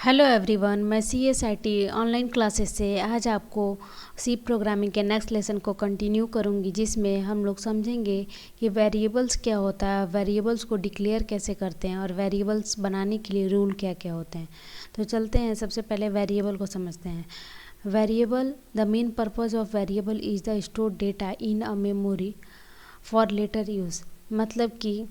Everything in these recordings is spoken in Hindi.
हेलो एवरीवन, मैं CSIT ऑनलाइन क्लासेस से आज आपको सी प्रोग्रामिंग के नेक्स्ट लेसन को कंटिन्यू करूंगी, जिसमें हम लोग समझेंगे कि वेरिएबल्स क्या होता है, वेरिएबल्स को डिक्लेयर कैसे करते हैं और वेरिएबल्स बनाने के लिए रूल क्या क्या होते हैं। तो चलते हैं, सबसे पहले वेरिएबल को समझते हैं। Variable, the main purpose of variable is the store data in a memory for later use. मतलब कि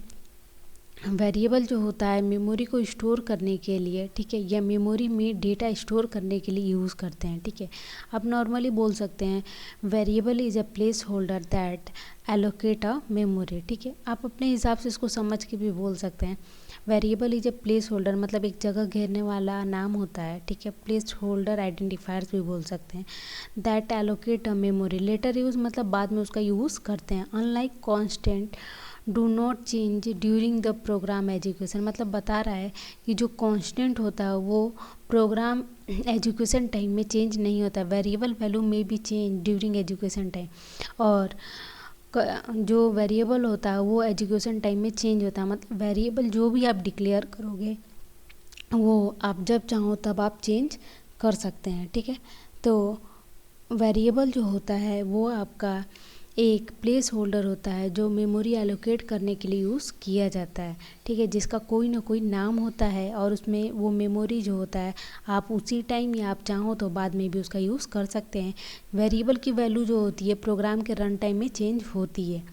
वेरिएबल जो होता है मेमोरी को स्टोर करने के लिए, ठीक है, या मेमोरी में डेटा स्टोर करने के लिए यूज़ करते हैं। ठीक है, आप नॉर्मली बोल सकते हैं variable is a place holder that allocate a memory. ठीक है, आप अपने हिसाब से इसको समझ के भी बोल सकते हैं। Variable is a place holder मतलब एक जगह घेरने वाला नाम होता है। ठीक है, प्लेस होल्डर आइडेंटिफायर्स भी बोल सकते हैं। That allocate a memory, later use मतलब बाद में उसका यूज़ करते हैं। Unlike constant do not change during the program education, मतलब बता रहा है कि जो कांस्टेंट होता है वो प्रोग्राम एजुकेशन टाइम में चेंज नहीं होता। वेरिएबल वैल्यू में भी चेंज ड्यूरिंग एजुकेशन टाइम, और जो वेरिएबल होता है वो एजुकेशन टाइम में चेंज होता है। मतलब वेरिएबल जो भी आप डिक्लेयर करोगे वो आप जब चाहो तब आप चेंज कर सकते हैं। ठीक है, तो वेरिएबल जो होता है वो आपका एक प्लेस होल्डर होता है जो मेमोरी एलोकेट करने के लिए यूज़ किया जाता है। ठीक है, जिसका कोई ना कोई नाम होता है और उसमें वो मेमोरी जो होता है आप उसी टाइम या आप चाहो तो बाद में भी उसका यूज़ कर सकते हैं। वेरिएबल की वैल्यू जो होती है प्रोग्राम के रन टाइम में चेंज होती है।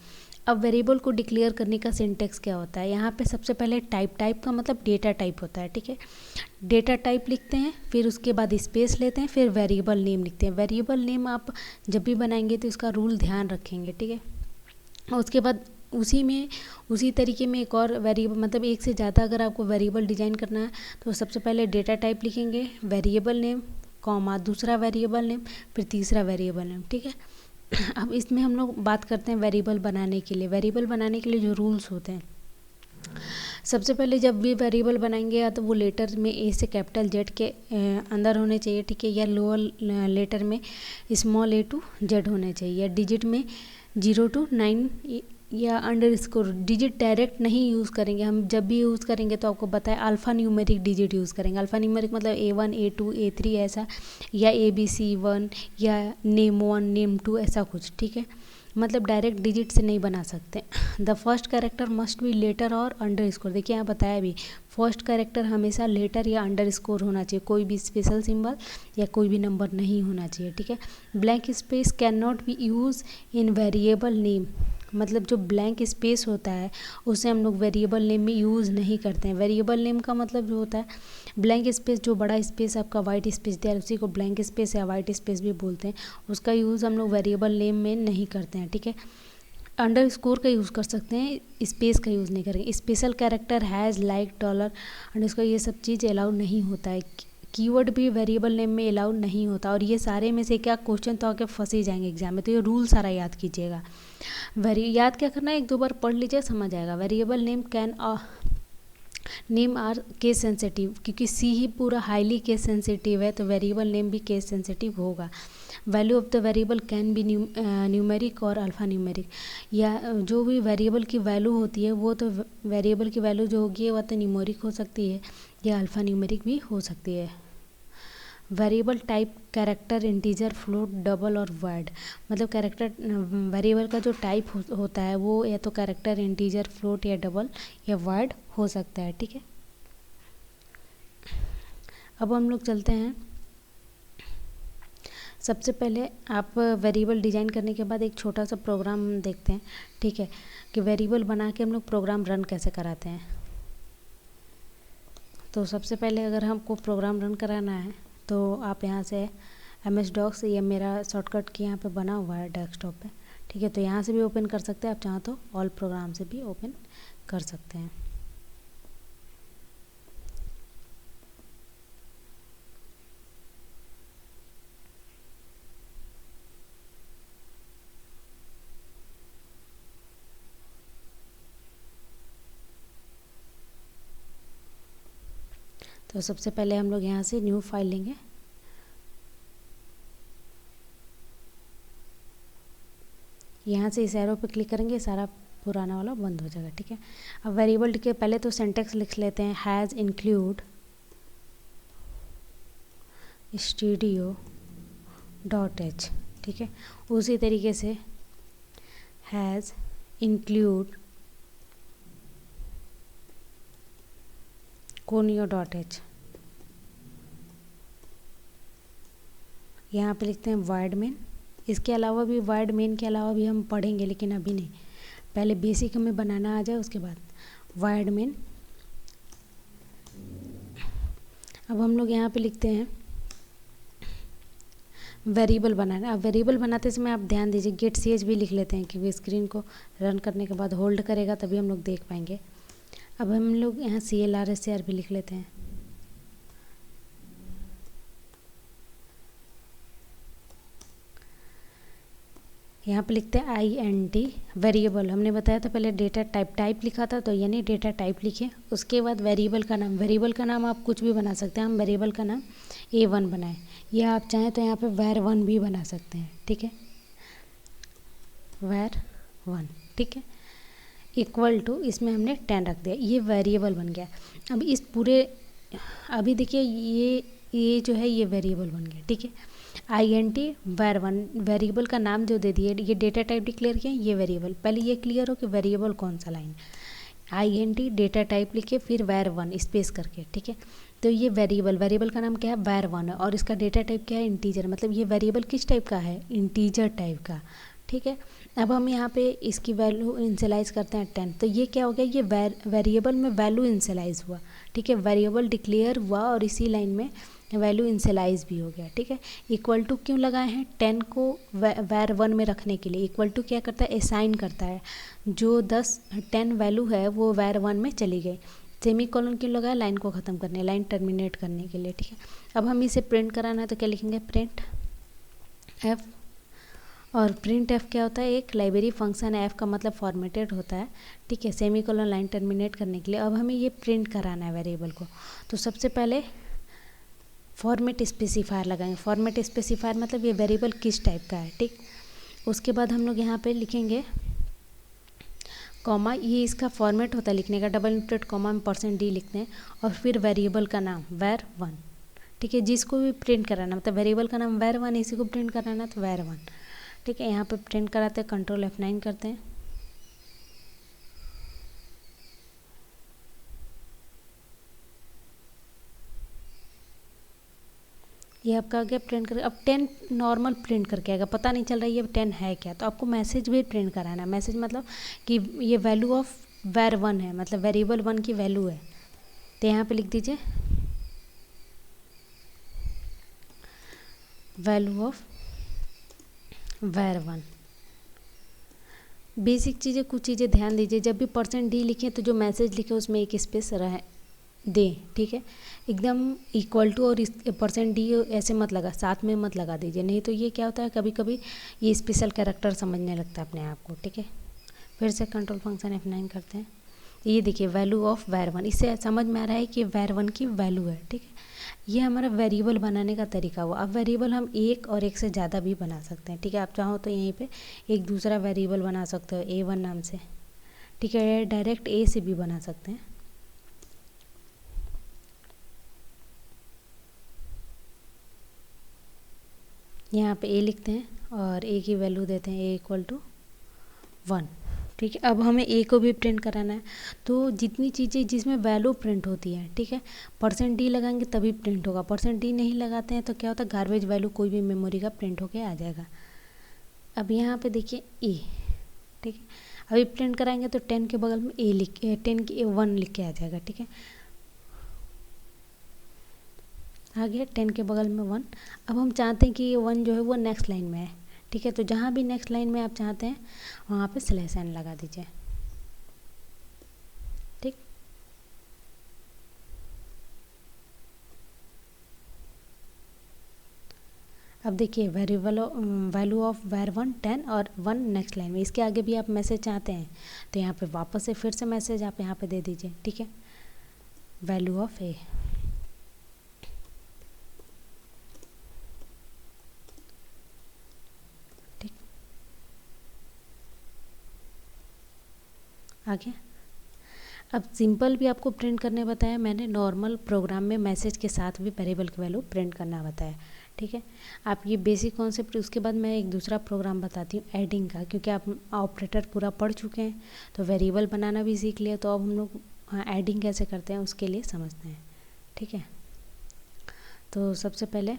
अब वेरिएबल को डिक्लेयर करने का सिंटेक्स क्या होता है, यहाँ पे सबसे पहले टाइप का मतलब डेटा टाइप होता है। ठीक है, डेटा टाइप लिखते हैं, फिर उसके बाद स्पेस लेते हैं, फिर वेरिएबल नेम लिखते हैं। वेरिएबल नेम आप जब भी बनाएंगे तो इसका रूल ध्यान रखेंगे। ठीक है, और उसके बाद उसी तरीके में एक और वेरिएबल, मतलब एक से ज़्यादा अगर आपको वेरिएबल डिजाइन करना है तो सबसे पहले डेटा टाइप लिखेंगे, वेरिएबल नेम, कॉमा, दूसरा वेरिएबल नेम, फिर तीसरा वेरिएबल नेम। ठीक है, अब इसमें हम लोग बात करते हैं वेरिएबल बनाने के लिए। वेरिएबल बनाने के लिए जो रूल्स होते हैं, सबसे पहले जब भी वेरिएबल बनाएंगे या तो वो लेटर में ए से कैपिटल जेड के अंदर होने चाहिए। ठीक है, या लोअर लेटर में स्मॉल ए टू जेड होने चाहिए, या डिजिट में 0 to 9 या अंडर स्कोर। डिजिट डायरेक्ट नहीं यूज़ करेंगे हम, जब भी यूज़ करेंगे तो आपको बताएं अल्फ़ा न्यूमेरिक डिजिट यूज़ करेंगे। अल्फ़ा न्यूमेरिक मतलब A1 A2 A3 ऐसा, या ABC1 या नेम 1 नेम 2 ऐसा कुछ। ठीक है, मतलब डायरेक्ट डिजिट से नहीं बना सकते। The first character must be letter और अंडर स्कोर। देखिए यहाँ बताया भी, फर्स्ट कैरेक्टर हमेशा लेटर या अंडर स्कोर होना चाहिए, कोई भी स्पेशल सिंबल या कोई भी नंबर नहीं होना चाहिए। ठीक है, blank space can not be use in variable name, मतलब जो ब्लैंक स्पेस होता है उसे हम लोग वेरिएबल नेम में यूज़ नहीं करते हैं। वेरिएबल नेम का मतलब जो होता है ब्लैंक स्पेस, जो बड़ा स्पेस आपका वाइट स्पेस दिया है उसी को ब्लैंक स्पेस या वाइट स्पेस भी बोलते हैं, उसका यूज़ हम लोग वेरिएबल नेम में नहीं करते हैं। ठीक है, अंडर स्कोर का यूज़ कर सकते हैं, स्पेस का यूज़ नहीं करेंगे। Special character has like dollar under score, ये सब चीज़ अलाउ नहीं होता है। कीवर्ड भी वेरिएबल नेम में अलाउ नहीं होता। और ये सारे में से क्या क्वेश्चन तो आके फंस ही जाएंगे एग्जाम में, तो ये रूल सारा याद कीजिएगा। याद क्या करना है, एक दो बार पढ़ लीजिए, समझ आएगा। Variable name can name are case sensitive, क्योंकि सी ही पूरा हाईली केस सेंसिटिव है तो वेरिएबल नेम भी केस सेंसिटिव होगा। Value of the variable can be numeric और अल्फ़ा न्यूमेरिक, या जो भी वेरिएबल की वैल्यू होती है वो तो वेरिएबल की वैल्यू जो होगी वह तो न्यूमेरिक हो सकती है या अल्फ़ा न्यूमेरिक भी हो सकती है। Variable type character, integer, float, double और वर्ड, मतलब कैरेक्टर वेरिएबल का जो टाइप होता है वो या तो कैरेक्टर, इंटीजर, फ्लोट या डबल या वर्ड हो सकता है। ठीक है, अब हम लोग चलते हैं, सबसे पहले आप वेरिएबल डिज़ाइन करने के बाद एक छोटा सा प्रोग्राम देखते हैं। ठीक है, कि वेरिएबल बना के हम लोग प्रोग्राम रन कैसे कराते हैं। तो सबसे पहले अगर हमको प्रोग्राम रन कराना है तो आप यहाँ से MS डॉक्स, ये मेरा शॉर्टकट की यहाँ पे बना हुआ है डेस्कटॉप पे। ठीक है, तो यहाँ से भी ओपन कर सकते हैं, आप चाहो तो ऑल प्रोग्राम से भी ओपन कर सकते हैं। तो सबसे पहले हम लोग यहाँ से न्यू फाइल लेंगे, यहाँ से इस एरो पे क्लिक करेंगे, सारा पुराना वाला बंद हो जाएगा। ठीक है, अब वेरिएबल के पहले तो सिंटेक्स लिख लेते हैं, has include studio dot H, ठीक है। उसी तरीके से has include conio dot H, यहाँ पे लिखते हैं वर्ड मेन। इसके अलावा भी वर्ड मेन के अलावा भी हम पढ़ेंगे, लेकिन अभी नहीं, पहले बेसिक हमें बनाना आ जाए उसके बाद वर्ड मेन। अब हम लोग यहाँ पे लिखते हैं वेरिएबल बनाना। अब वेरिएबल बनाते समय आप ध्यान दीजिए गेट सी एच भी लिख लेते हैं, क्योंकि स्क्रीन को रन करने के बाद होल्ड करेगा तभी हम लोग देख पाएंगे। अब हम लोग यहाँ CLR भी लिख लेते हैं। यहाँ पे लिखते हैं INT वेरिएबल। हमने बताया था पहले डेटा टाइप लिखा था, तो यानी डेटा टाइप लिखे, उसके बाद वेरिएबल का नाम। वेरिएबल का नाम आप कुछ भी बना सकते हैं, हम वेरिएबल का नाम A1 बनाएं, या आप चाहें तो यहाँ पे var1 भी बना सकते हैं, ठीक है, var1, ठीक है, इक्वल टू, इसमें हमने 10 रख दिया, ये वेरिएबल बन गया। अब इस पूरे, अभी देखिए ये जो है ये वेरिएबल बन गया, ठीक है। INT var1 वेरिएबल का नाम जो दे दिए, ये डेटा टाइप डिक्लेयर किया, ये वेरिएबल। पहले ये क्लियर हो कि वेरिएबल कौन सा लाइन, INT डेटा टाइप लिखे फिर var1 स्पेस करके, ठीक है। तो ये वेरिएबल का नाम क्या है, var1 है, और इसका डेटा टाइप क्या है, इंटीजर। मतलब ये वेरिएबल किस टाइप का है, इंटीजर टाइप का, ठीक है। अब हम यहाँ पे इसकी वैल्यू इनिशियलाइज करते हैं 10, तो ये क्या हो गया, ये वेरिएबल में वैल्यू इनिशियलाइज हुआ, ठीक है, वेरिएबल डिक्लेयर हुआ और इसी लाइन में वैल्यू इनिशियलाइज भी हो गया, ठीक है। इक्वल टू क्यों लगाए हैं, 10 को var1 में रखने के लिए। इक्वल टू क्या करता है, असाइन करता है, जो 10 वैल्यू है वो var1 में चली गई। सेमी कॉलन क्यों लगाया, लाइन को ख़त्म करने, लाइन टर्मिनेट करने के लिए, ठीक है। अब हम इसे प्रिंट कराना है तो क्या लिखेंगे, प्रिंट एफ। और प्रिंट एफ क्या होता है, एक लाइब्रेरी फंक्शन है, एफ का मतलब फॉर्मेटेड होता है, ठीक है, सेमी कॉलन लाइन टर्मिनेट करने के लिए। अब हमें ये प्रिंट कराना है वेरिएबल को, तो सबसे पहले फॉर्मेट स्पेसिफायर लगाएंगे। फॉर्मेट स्पेसिफायर मतलब ये वेरिएबल किस टाइप का है, ठीक। उसके बाद हम लोग यहाँ पे लिखेंगे कॉमा, ये इसका फॉर्मेट होता है लिखने का, डबल इंटेड कॉमा में %d लिखते हैं, और फिर वेरिएबल का नाम var1, ठीक है। जिसको भी प्रिंट कराना, मतलब वेरिएबल का नाम var1, इसी को प्रिंट कराना तो var1, ठीक है। यहाँ पे प्रिंट कराते हैं, कंट्रोल F9 करते हैं, ये आपका आ गया प्रिंट कर। अब 10 नॉर्मल प्रिंट करके आएगा, पता नहीं चल रहा है ये 10 है क्या, तो आपको मैसेज भी प्रिंट कराना है। मैसेज मतलब कि ये वैल्यू ऑफ var1 है, मतलब वेरिएबल 1 की वैल्यू है, तो यहाँ पे लिख दीजिए वैल्यू ऑफ var1। बेसिक चीज़ें, कुछ चीज़ें ध्यान दीजिए, जब भी %d लिखें तो जो मैसेज लिखे उसमें एक स्पेस रहे दें, ठीक है। एकदम इक्वल टू और इस %d ऐसे मत लगा, साथ में मत लगा दीजिए, नहीं तो ये क्या होता है, कभी कभी ये स्पेशल कैरेक्टर समझने लगता है अपने आप को, ठीक है। फिर से कंट्रोल फंक्शन F9 करते हैं, ये देखिए वैल्यू ऑफ var1, इससे समझ में आ रहा है कि var1 की वैल्यू है, ठीक है। ये हमारा वेरिएबल बनाने का तरीका हुआ। अब वेरिएबल हम एक और एक से ज़्यादा भी बना सकते हैं, ठीक है। आप चाहो तो यहीं पे एक दूसरा वेरिएबल बना सकते हो A1 नाम से, ठीक है, डायरेक्ट A से भी बना सकते हैं। यहाँ पे A लिखते हैं और A की वैल्यू देते हैं A = 1, ठीक है। अब हमें A को भी प्रिंट कराना है, तो जितनी चीज़ें जिसमें वैल्यू प्रिंट होती है, ठीक है, %d लगाएंगे तभी प्रिंट होगा। %d नहीं लगाते हैं तो क्या होता है, गार्बेज वैल्यू कोई भी मेमोरी का प्रिंट होके आ जाएगा। अब यहाँ पे देखिए A, ठीक है, अभी प्रिंट कराएंगे तो 10 के बगल में 10 की 1 लिख के आ जाएगा, ठीक है, आ गया 10 के बगल में 1। अब हम चाहते हैं कि ये 1 जो है वो नेक्स्ट लाइन में है, ठीक है, तो जहाँ भी नेक्स्ट लाइन में आप चाहते हैं वहाँ पे /n लगा दीजिए, ठीक। अब देखिए वैल्यू ऑफ var1 10 और 1 नेक्स्ट लाइन में, इसके आगे भी आप मैसेज चाहते हैं तो यहाँ पे वापस से फिर से मैसेज आप यहाँ पे दे दीजिए, ठीक है, वैल्यू ऑफ A, ठीक, आ गया। अब सिंपल भी आपको प्रिंट करने बताया मैंने, नॉर्मल प्रोग्राम में मैसेज के साथ भी वेरिएबल की वैल्यू प्रिंट करना बताया। ठीक है, आप ये बेसिक कॉन्सेप्ट, उसके बाद मैं एक दूसरा प्रोग्राम बताती हूँ एडिंग का, क्योंकि आप ऑपरेटर पूरा पढ़ चुके हैं तो वेरिएबल बनाना भी सीख लिया, तो अब हम लोग एडिंग कैसे करते हैं उसके लिए समझते हैं। ठीक है, तो सबसे पहले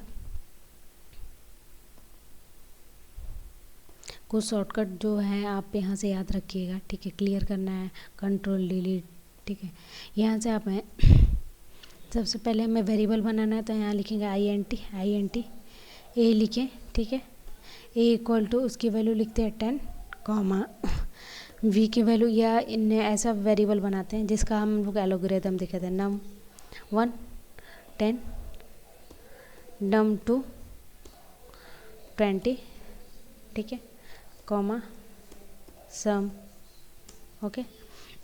कुछ शॉर्टकट जो है आप यहाँ से याद रखिएगा। ठीक है, क्लियर करना है, कंट्रोल डिलीट। ठीक है, यहाँ से आप हैं सबसे पहले हमें वेरिएबल बनाना है, तो यहाँ लिखेंगे आई एन टी ए लिखें। ठीक है, ए इक्वल टू उसकी वैल्यू लिखते हैं 10 कॉमा वी की वैल्यू, या इन ऐसा वेरिएबल बनाते हैं जिसका हम लोग एलोगरिथम दिखाते हैं, num1 10 num2 20। ठीक है, कॉमा सम। ओके,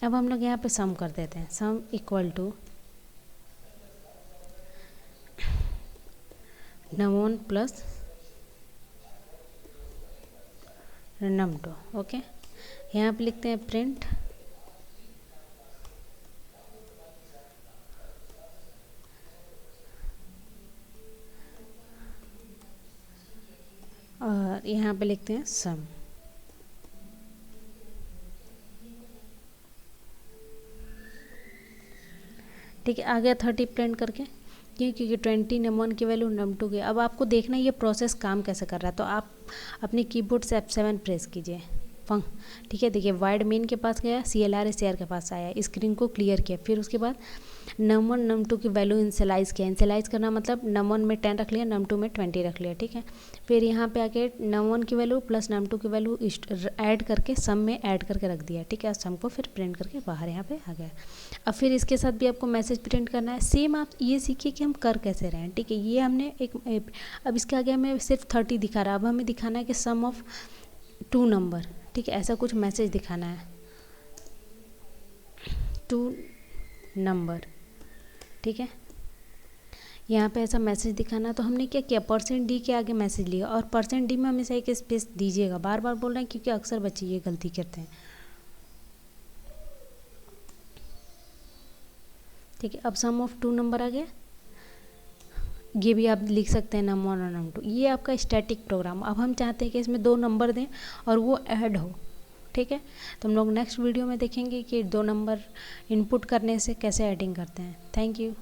अब हम लोग यहाँ पे सम कर देते हैं, sum equal to num1 plus num2। Okay, यहाँ पे लिखते हैं प्रिंट और यहाँ पे लिखते हैं सम। ठीक है, आ गया 30 प्रिंट करके, क्योंकि 20 num1 की वैल्यू num2 की। अब आपको देखना है ये प्रोसेस काम कैसे कर रहा है, तो आप अपने कीबोर्ड से F7 प्रेस कीजिए। ठीक है, देखिए वाइड मेन के पास गया, CLR SCR के पास आया, स्क्रीन को क्लियर किया, फिर उसके बाद num1 num2 की वैल्यू इनिशियलाइज़ किया। इनिशियलाइज़ करना मतलब num1 में 10 रख लिया, num2 में 20 रख लिया। ठीक है, फिर यहाँ पे आके num1 की वैल्यू प्लस num2 की वैल्यू ऐड करके सम में ऐड करके रख दिया। ठीक है, सम को फिर प्रिंट करके बाहर यहाँ पे आ गया। अब फिर इसके साथ भी आपको मैसेज प्रिंट करना है। सेम आप ये सीखिए कि हम कर कैसे रहे हैं। ठीक है, ये हमने अब इसके आगे हमें सिर्फ 30 दिखा रहा है, अब हमें दिखाना है कि सम ऑफ 2 नंबर। ठीक है, ऐसा कुछ मैसेज दिखाना है, 2 नंबर। ठीक है, यहाँ पे ऐसा मैसेज दिखाना, तो हमने क्या किया, %d के आगे मैसेज लिया, और %d में हमेशा एक स्पेस दीजिएगा। बार बार बोल रहे हैं क्योंकि अक्सर बच्चे ये गलती करते हैं। ठीक है, अब सम ऑफ 2 नंबर आ गया, ये भी आप लिख सकते हैं num1 और num2। ये आपका स्टैटिक प्रोग्राम। अब हम चाहते हैं कि इसमें 2 नंबर दें और वो ऐड हो। ठीक है, तो हम लोग नेक्स्ट वीडियो में देखेंगे कि 2 नंबर इनपुट करने से कैसे ऐडिंग करते हैं। Thank you.